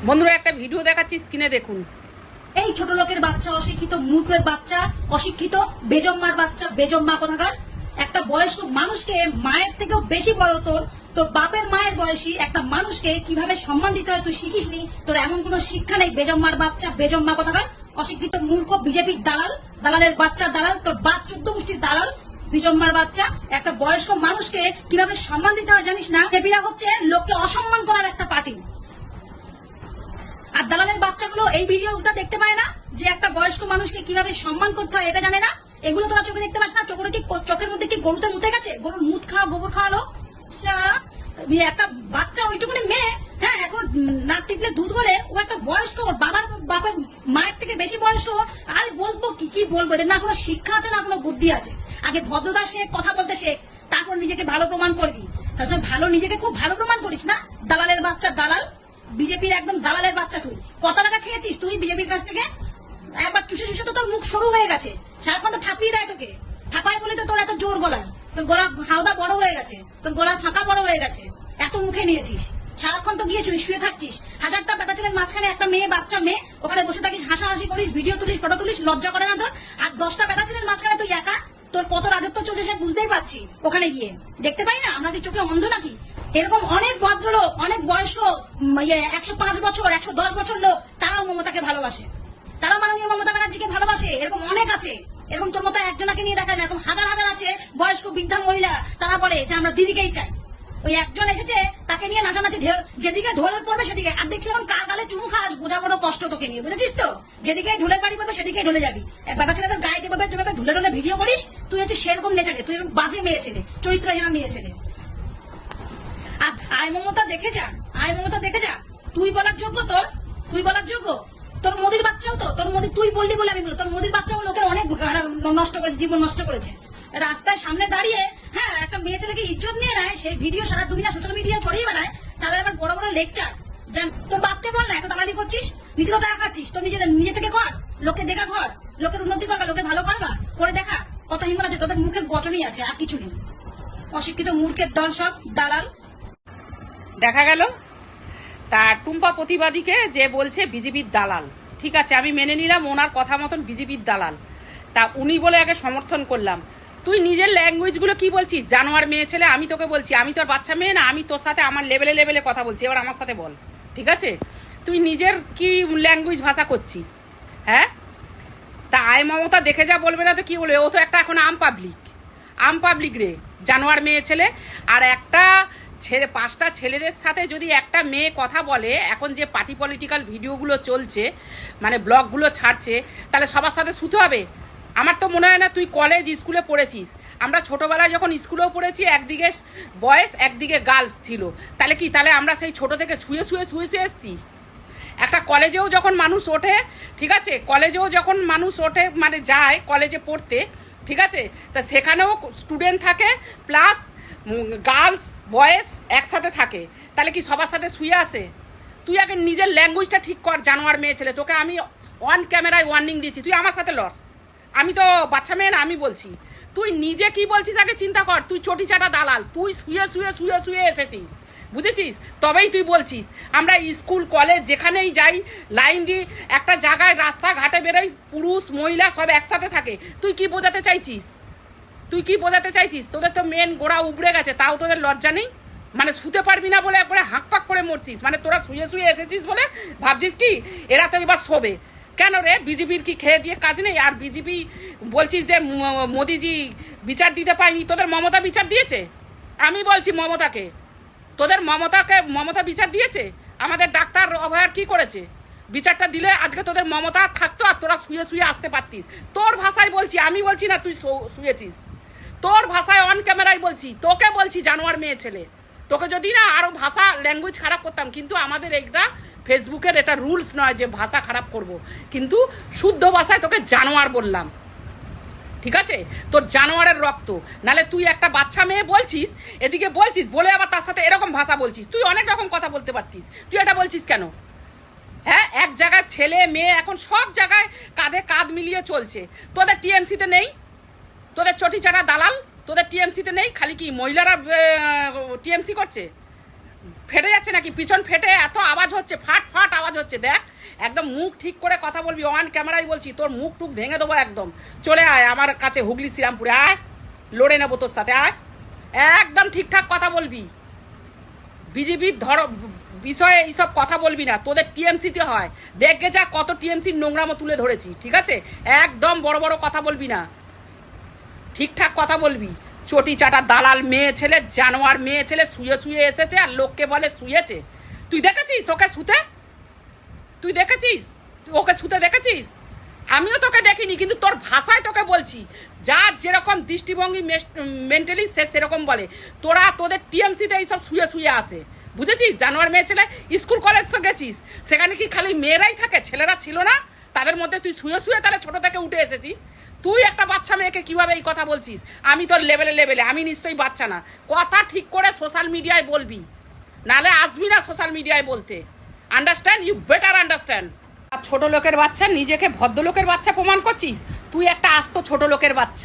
বন্ধুরা একটা ভিডিও দেখাচ্ছি, স্ক্রিনে দেখুন। এই ছোট লোকের বাচ্চা, অশিক্ষিত মূর্খের বাচ্চা, অশিক্ষিত বেজম্মার বাচ্চা, বেজম্মা কোথাকার। একটা বয়স্ক মানুষকে, মায়ের থেকেও বেশি বড় তোর তোর বাপের মায়ের বয়সী একটা মানুষকে কিভাবে সম্মান দিতে হয় তুই শিখিসনি। তোর এমন কোন শিক্ষা নেই। বেজম্মার বাচ্চা, বেজম্মা কোথাকার, অশিক্ষিত মূর্খ বিজেপির দালাল, দালালের বাচ্চা দালাল, তোর বাপ 14 গোষ্ঠীর দালাল, বিজম্মার বাচ্চা। একটা বয়স্ক মানুষকে কিভাবে সম্মান দিতে হয় জানিস না। দেবীরা হচ্ছে লোককে অসম্মান করার একটা পার্টি। আর দালালের বাচ্চাগুলো এই ভিডিওটা দেখতে পায় না যে একটা বয়স্ক মানুষকে কিভাবে সম্মান করতে হয় এটা জানে না। এগুলো তোরা চোখে দেখতে পাস না? চোখের মধ্যে কি গরুতে মুতে গেছে? গরুর মুত খাওয়া, গোবর খাওয়ালো একটা বাচ্চা, ওইটুকুনি মেয়ে। হ্যাঁ, এখন নাক টিপলে দুধ বলে। ও একটা বয়স্ক, ওর বাবার মায়ের থেকে বেশি বয়স্ক। আর বলবো কি বলবো, এদের না কোনো শিক্ষা আছে না কোনো বুদ্ধি আছে। আগে ভদ্রতা শেখ, কথা বলতে শেখ, তারপর নিজেকে ভালো প্রমাণ করবি। তাছাড়া নিজেকে খুব ভালো প্রমাণ করিস না। দালালের বাচ্চা দালাল, বিজেপির একদম দালালের বাচ্চা। তুই কত টাকা খেয়েছিস তুই বিজেপির কাছ থেকে? একবার চুষে তো তোর মুখ সরু হয়ে গেছে। সারাক্ষণ তো ঠাপিয়ে দেয় তোকে। ঠাপায় বলে তো তোর এত জোর গলায়। তোর গলা হাওদা বড় হয়ে গেছে, তোর গলা ফাঁকা বড় হয়ে গেছে। এত মুখে নিয়েছিস, সারাক্ষণ তো গিয়ে শুয়ে থাকছিস। হাজারটা বেটা ছেলের মাঝখানে একটা মেয়ে, বাচ্চা মেয়ে, ওখানে বসে থাকিস, হাসাহাসি করিস, ভিডিও তুলিস, ফটো তুলিস, লজ্জা করে না তোর? আর 10টা বেটা ছেলের মাঝখানে তুই একা। তোর কত রাজত্ব চলছে সে বুঝতেই পারছি। ওখানে গিয়ে দেখতে পাই না আমরা কি চোখে অন্ধ নাকি? এরকম অনেক ভদ্রলোক, অনেক বয়স্ক, 105 বছর, 110 বছর লোক, তারাও মমতাকে ভালোবাসে, তারাও মাননীয় মমতা ব্যানার্জিকে ভালোবাসে। এরকম অনেক আছে। এরকম তোর মতো একজনাকে নিয়ে দেখায় না, এরকম হাজার হাজার আছে বয়স্ক বৃদ্ধা মহিলা। তারা বলে যে আমরা দিদিকেই চাই। ওই একজন এসেছে, তাকে নিয়ে নাচানাচি, যেদিকে ঢোলের পড়বে সেদিকে। আর দেখছিলাম কার গালে চুমু খাস, বোঝা বড় কষ্ট তোকে নিয়ে, বুঝেছিস তো? যেদিকে ঢোলের বাড়ি পড়বে সেদিকে ঢলে যাবি। বেটা ছেলেদের গায়ে যেভাবে ঢুলে ঢুলে ভিডিও করিস, তুই হচ্ছে সেরকম নেচারে, তুই বাজে মেয়ে ছেলে, চরিত্রহীন মেয়ে ছেলে। আর আয় মমতা দেখে যা, আয় মমতা দেখে যা। তুই বলার যোগ্য, তুই বলার যোগ্য। তোর মোদির বাচ্চাও তো, তোর মোদি তুই বললি বলে আমি বলি, তোর মোদির বাচ্চাও লোকের অনেক নষ্ট করেছে, জীবন নষ্ট করেছে। রাস্তায় সামনে দাঁড়িয়ে, হ্যাঁ, একটা মেয়ে ছেলেকে ইজ্জত নিয়ে নেয়, সেই ভিডিও সারা দুনিয়া সোশ্যাল মিডিয়া ছড়িয়ে বেড়ায়। তাদের আবার বড় বড় লেকচার। তোর বাপকে বল না, এত দালালি করছিস, নিজে তো টাকা খাচ্ছিস, তোর নিজে থেকে কর, লোককে দেখা কর, লোকের উন্নতি করবা, লোকের ভালো করবা, করে দেখা কত হিম্মত আছে। তোদের মুখের বচনই আছে, আর কিছু নেই। অশিক্ষিত মূর্খের দল সব দালাল। দেখা গেল তা টুম্পা প্রতিবাদীকে যে বলছে বিজেপির দালাল। ঠিক আছে, আমি মেনে নিলাম ওনার কথা মতন বিজেপির দালাল। তা উনি বলে আগে সমর্থন করলাম। তুই নিজের ল্যাঙ্গুয়েজগুলো কি বলছিস? জানোয়ার মেয়ে ছেলে। আমি তোকে বলছি, আমি তোর বাচ্চা মেয়ে না? আমি তোর সাথে আমার লেভেলে কথা বলছি, এবার আমার সাথে বল। ঠিক আছে, তুই নিজের কি ল্যাঙ্গুয়েজ ভাষা করছিস? হ্যাঁ, তা আয় মমতা দেখে যা বলবে না তো কি বলবে? ও তো একটা এখন আম পাবলিক রে, জানোয়ার মেয়ে ছেলে। আর একটা ছেলে, 5টা ছেলেদের সাথে যদি একটা মেয়ে কথা বলে, এখন যে পার্টি পলিটিক্যাল ভিডিওগুলো চলছে, মানে ব্লগগুলো ছাড়ছে, তাহলে সবার সাথে শুতে হবে? আমার তো মনে হয় না তুই কলেজ স্কুলে পড়েছিস। আমরা ছোটবেলায় যখন স্কুলেও পড়েছি, একদিকে বয়েজ একদিকে গার্লস ছিল। তাহলে আমরা সেই ছোট থেকে শুয়ে এসছি। একটা কলেজেও যখন মানুষ ওঠে, ঠিক আছে, কলেজেও যখন মানুষ ওঠে মানে যায় কলেজে পড়তে, ঠিক আছে, তা সেখানেও স্টুডেন্ট থাকে প্লাস গার্লস বয়েজ একসাথে থাকে। তাহলে কি সবার সাথে শুয়ে আসে? তুই আগে নিজের ল্যাঙ্গুয়েজটা ঠিক কর, জানোয়ার মেয়ে ছেলে। তোকে আমি অন ক্যামেরায় ওয়ার্নিং দিয়েছি, তুই আমার সাথে লড়। আমি তো বাচ্চা মেয়ে না, আমি বলছি। তুই নিজে কি বলছিস আগে চিন্তা কর। তুই চটি চাটা দালাল, তুই শুয়ে এসেছিস, বুঝেছিস? তবেই তুই বলছিস। আমরা স্কুল কলেজ যেখানেই যাই, লাইন দিয়ে একটা জায়গায় রাস্তাঘাটে বেরোই, পুরুষ মহিলা সব একসাথে থাকে। তুই কি বোঝাতে চাইছিস? তোদের তো মেন গোড়া উবড়ে গেছে, তাও তোদের লজ্জা নেই? মানে শুতে পারবি না বলে একবারে হাঁকপাক করে মরছিস। মানে তোরা শুয়ে এসেছিস বলে ভাবছিস কি এরা তো এবার শোবে? কেন রে, বিজেপির কি খেয়ে দিয়ে কাজ নেই? আর বিজেপি বলছিস যে মোদিজি বিচার দিতে পায়নি, তোদের মমতা বিচার দিয়েছে? আমি বলছি মমতাকে, তোদের মমতা বিচার দিয়েছে? আমাদের ডাক্তার অভয়ার কি করেছে? বিচারটা দিলে আজকে তোদের মমতা থাকতো, আর তোরা শুয়ে আসতে পারতিস। তোর ভাষায় বলছি, আমি বলছি না তুই শুয়েছিস। তোর ভাষায় অন ক্যামেরায় বলছি, তোকে বলছি জানোয়ার মেয়ে ছেলে। তোকে যদি না আরো ভাষা ল্যাঙ্গুয়েজ খারাপ করতাম, কিন্তু আমাদের এটা ফেসবুকের এটা রুলস নয় যে ভাষা খারাপ করব, কিন্তু শুদ্ধ ভাষায় তোকে জানোয়ার বললাম। ঠিক আছে, তোর জানোয়ারের রক্ত। নালে তুই একটা বাচ্চা মেয়ে বলছিস, এদিকে বলছিস বলে আবার তার সাথে এরকম ভাষা বলছিস। তুই অনেক রকম কথা বলতে পারতিস, তুই এটা বলছিস কেন? হ্যাঁ, এক জায়গায় ছেলে মেয়ে এখন সব জায়গায় কাঁধে কাঁধ মিলিয়ে চলছে। তোদের টিএমসিতে নেই? তোদের চটি চাটা দালাল তোদের টিএমসিতে নেই? খালি কি মহিলারা টিএমসি করছে? ফেটে যাচ্ছে নাকি? পিছন ফেটে এত আওয়াজ হচ্ছে, ফাট আওয়াজ হচ্ছে দেখ, একদম মুখ ঠিক করে কথা বলবি, অন ক্যামেরায় বলছি, তোর মুখ টুক ভেঙে দেবো একদম। চলে আয় আমার কাছে হুগলি শ্রীরামপুরে, আয়, লড়ে নেবো তোর সাথে, আয়, একদম ঠিকঠাক কথা বলবি। বিজেপির বিষয়ে এইসব কথা বলবি না, তোদের টিএমসিতে হয়, দেখে যা কত টিএমসির নোংরামো তুলে ধরেছি, ঠিক আছে? একদম বড় বড় কথা বলবি না, ঠিকঠাক কথা বলবি। চটি চাটা দালাল মেয়ে ছেলে, জানোয়ার মেয়ে ছেলে, শুয়ে শুয়ে এসেছে আর লোককে বলে শুয়েছে। তুই দেখেছিস ওকে শুতে? তুই দেখেছিস ওকে শুতে দেখেছিস? আমিও তোকে দেখিনি, কিন্তু তোর ভাষায় তোকে বলছি, যার যেরকম দৃষ্টিভঙ্গি মেন্টালি সে সেরকম বলে। তোরা তোদের টিএমসিতে এইসব শুয়ে শুয়ে আসে, বুঝেছিস? জানোয়ার মেয়ে ছেলে, স্কুল কলেজ তো গেছিস, সেখানে কি খালি মেয়েরাই থাকে, ছেলেরা ছিল না? তাদের মধ্যে তুই শুয়ে শুয়ে তাহলে ছোট থেকে উঠে এসেছিস। তুই একটা বাচ্চা মেয়েকে কিভাবে এই কথা বলছিস? আমি তোর লেভেলে, আমি নিশ্চয়ই বাচ্চা না। কথা ঠিক করে সোশ্যাল মিডিয়ায় বলবি, নালে আসবি না সোশ্যাল মিডিয়ায় বলতে। আন্ডারস্ট্যান্ড? You better understand. আর ছোট লোকের বাচ্চা, নিজেকে ভদ্রলোকের বাচ্চা প্রমাণ করছিস? তুই একটা আস্ত ছোট লোকের বাচ্চা।